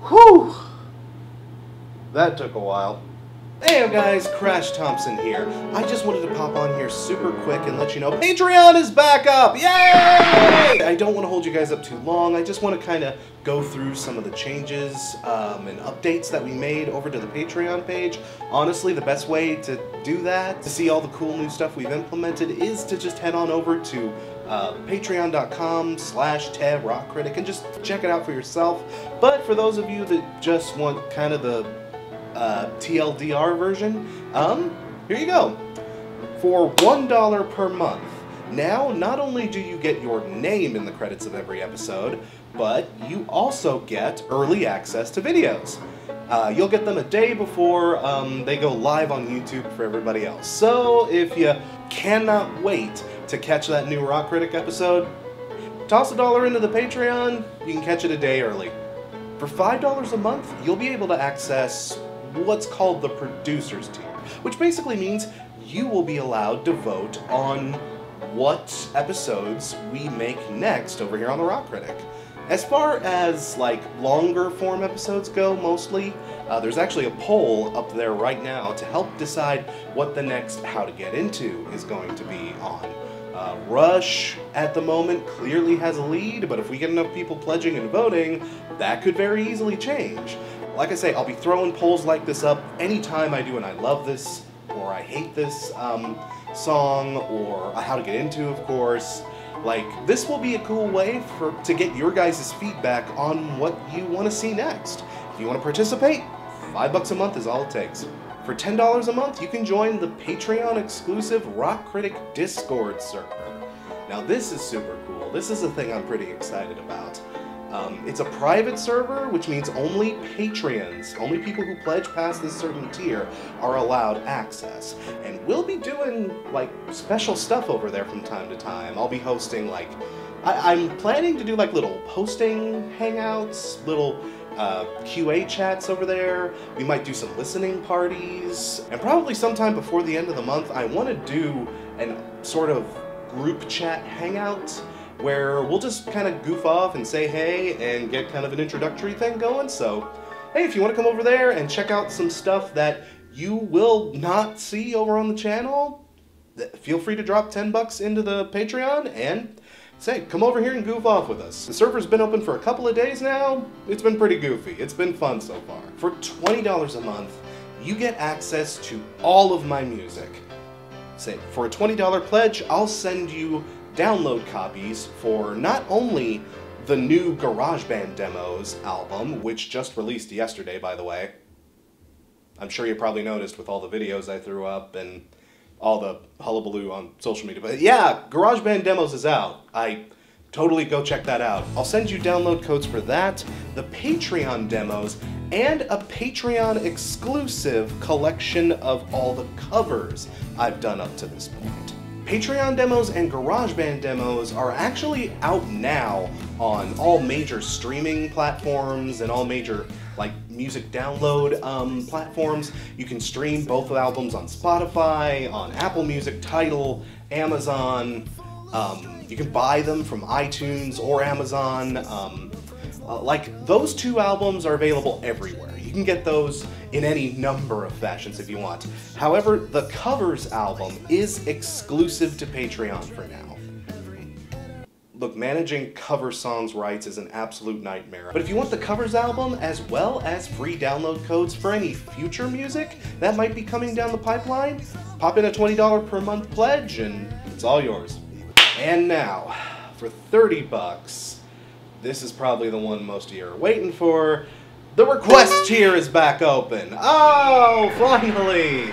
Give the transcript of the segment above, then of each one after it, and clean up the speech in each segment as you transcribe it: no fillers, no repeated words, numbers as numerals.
Whew! That took a while. Hey guys, Crash Thompson here. I just wanted to pop on here super quick and let you know Patreon is back up! Yay! I don't want to hold you guys up too long. I just want to kind of go through some of the changes and updates that we made over to the Patreon page. Honestly, the best way to do that, to see all the cool new stuff we've implemented, is to just head on over to patreon.com/TedRockCritic and just check it out for yourself. But for those of you that just want kind of the TLDR version, here you go. For $1 per month. Now, not only do you get your name in the credits of every episode, but you also get early access to videos. You'll get them a day before they go live on YouTube for everybody else. So, if you cannot wait to catch that new Rock Critic episode, toss $1 into the Patreon, you can catch it a day early. For $5 a month, you'll be able to access what's called the Producers tier, which basically means you will be allowed to vote on what episodes we make next over here on the Rock Critic. As far as like longer form episodes go, mostly, there's actually a poll up there right now to help decide what the next How to Get Into is going to be on. Rush, at the moment, clearly has a lead, but if we get enough people pledging and voting, that could very easily change. Like I say, I'll be throwing polls like this up anytime I do an I love this, or I hate this song, or a How to Get Into, of course. Like, this will be a cool way to get your guys' feedback on what you want to see next. If you want to participate, $5 a month is all it takes. For $10 a month, you can join the Patreon-exclusive Rock Critic Discord server. Now this is super cool. This is a thing I'm pretty excited about. It's a private server, which means only patrons, only people who pledge past this certain tier, are allowed access. And we'll be doing, like, special stuff over there from time to time. I'll be hosting, like, I'm planning to do, like, little posting hangouts, little QA chats over there. We might do some listening parties, and probably sometime before the end of the month I want to do an sort of group chat hangout where we'll just kind of goof off and say hey and get kind of an introductory thing going. So hey, if you want to come over there and check out some stuff that you will not see over on the channel, feel free to drop $10 into the Patreon and say, come over here and goof off with us. The server's been open for a couple of days now. It's been pretty goofy. It's been fun so far. For $20 a month, you get access to all of my music. Say, for a $20 pledge, I'll send you download copies for not only the new GarageBand Demos album, which just released yesterday, by the way. I'm sure you probably noticed with all the videos I threw up and all the hullabaloo on social media. But yeah, GarageBand Demos is out. Totally go check that out. I'll send you download codes for that, the Patreon demos, and a Patreon exclusive collection of all the covers I've done up to this point. Patreon demos and GarageBand demos are actually out now on all major streaming platforms and all major like music download platforms. You can stream both albums on Spotify, on Apple Music, Tidal, Amazon. You can buy them from iTunes or Amazon. Like, those two albums are available everywhere. You can get those in any number of fashions if you want. However, the Covers album is exclusive to Patreon for now. Look, managing cover songs rights is an absolute nightmare. But if you want the Covers album, as well as free download codes for any future music that might be coming down the pipeline, pop in a $20 per month pledge and it's all yours. And now, for $30, this is probably the one most of you are waiting for. The request tier is back open. Oh, finally!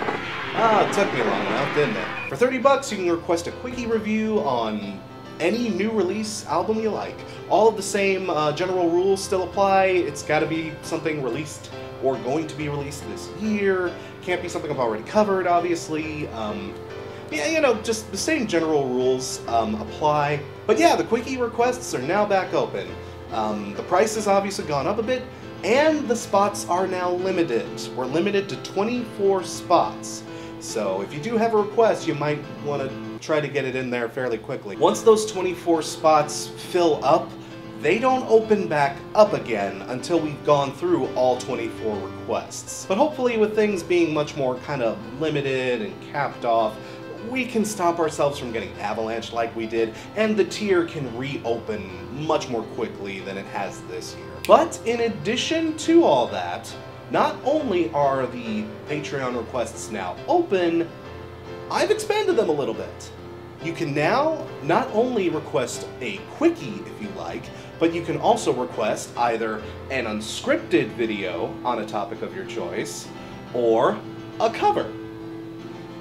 Oh, it took me long enough, didn't it? For $30, you can request a quickie review on any new release album you like. All of the same general rules still apply. It's got to be something released or going to be released this year. Can't be something I've already covered, obviously. Yeah, you know, just the same general rules apply. But yeah, the quickie requests are now back open. The price has obviously gone up a bit, and the spots are now limited. We're limited to 24 spots. So if you do have a request, you might want to try to get it in there fairly quickly. Once those 24 spots fill up, they don't open back up again until we've gone through all 24 requests. But hopefully with things being much more kind of limited and capped off, we can stop ourselves from getting avalanched like we did, and the tier can reopen much more quickly than it has this year. But in addition to all that, not only are the Patreon requests now open, I've expanded them a little bit. You can now not only request a quickie if you like, but you can also request either an unscripted video on a topic of your choice, or a cover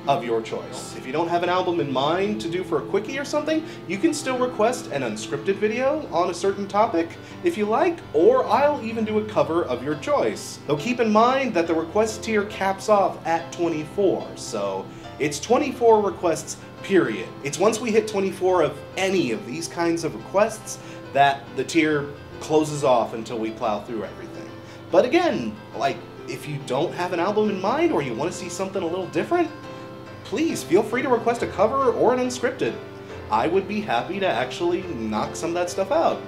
of your choice. If you don't have an album in mind to do for a quickie or something, you can still request an unscripted video on a certain topic if you like, or I'll even do a cover of your choice. Though keep in mind that the request tier caps off at 24, so it's 24 requests, period. It's once we hit 24 of any of these kinds of requests that the tier closes off until we plow through everything. But again, like, if you don't have an album in mind or you want to see something a little different, please feel free to request a cover or an unscripted. I would be happy to actually knock some of that stuff out.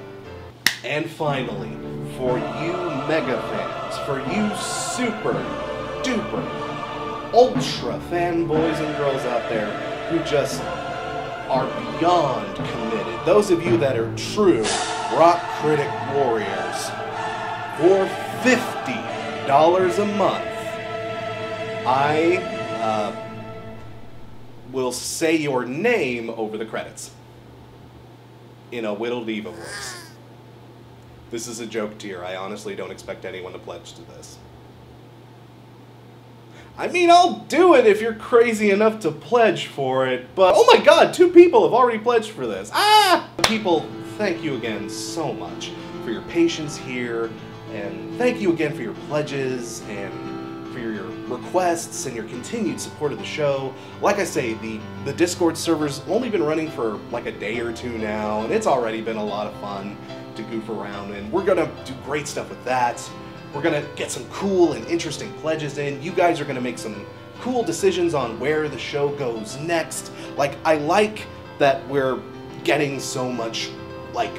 And finally, for you mega fans, for you super duper ultra fanboys and girls out there who just are beyond committed, those of you that are true rock critic warriors, for $50 a month, I will say your name over the credits in a Whittled Diva voice. This is a joke tier. I honestly don't expect anyone to pledge to this. I mean, I'll do it if you're crazy enough to pledge for it, but oh my god, 2 people have already pledged for this. Ah! People, thank you again so much for your patience here, and thank you again for your pledges and for your requests and your continued support of the show. Like I say, the Discord server's only been running for like a day or 2 now, and it's already been a lot of fun to goof around, and we're gonna do great stuff with that. We're gonna get some cool and interesting pledges in. You guys are gonna make some cool decisions on where the show goes next. Like, I like that we're getting so much, like,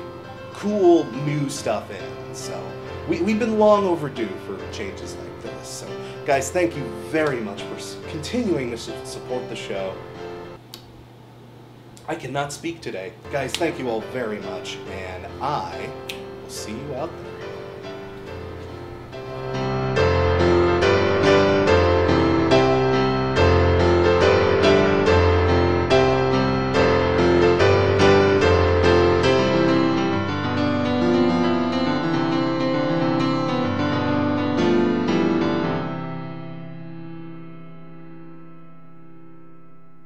cool new stuff in. So, we've been long overdue for changes like this. So, guys, thank you very much for continuing to support the show. I cannot speak today. Guys, thank you all very much, and I will see you out there.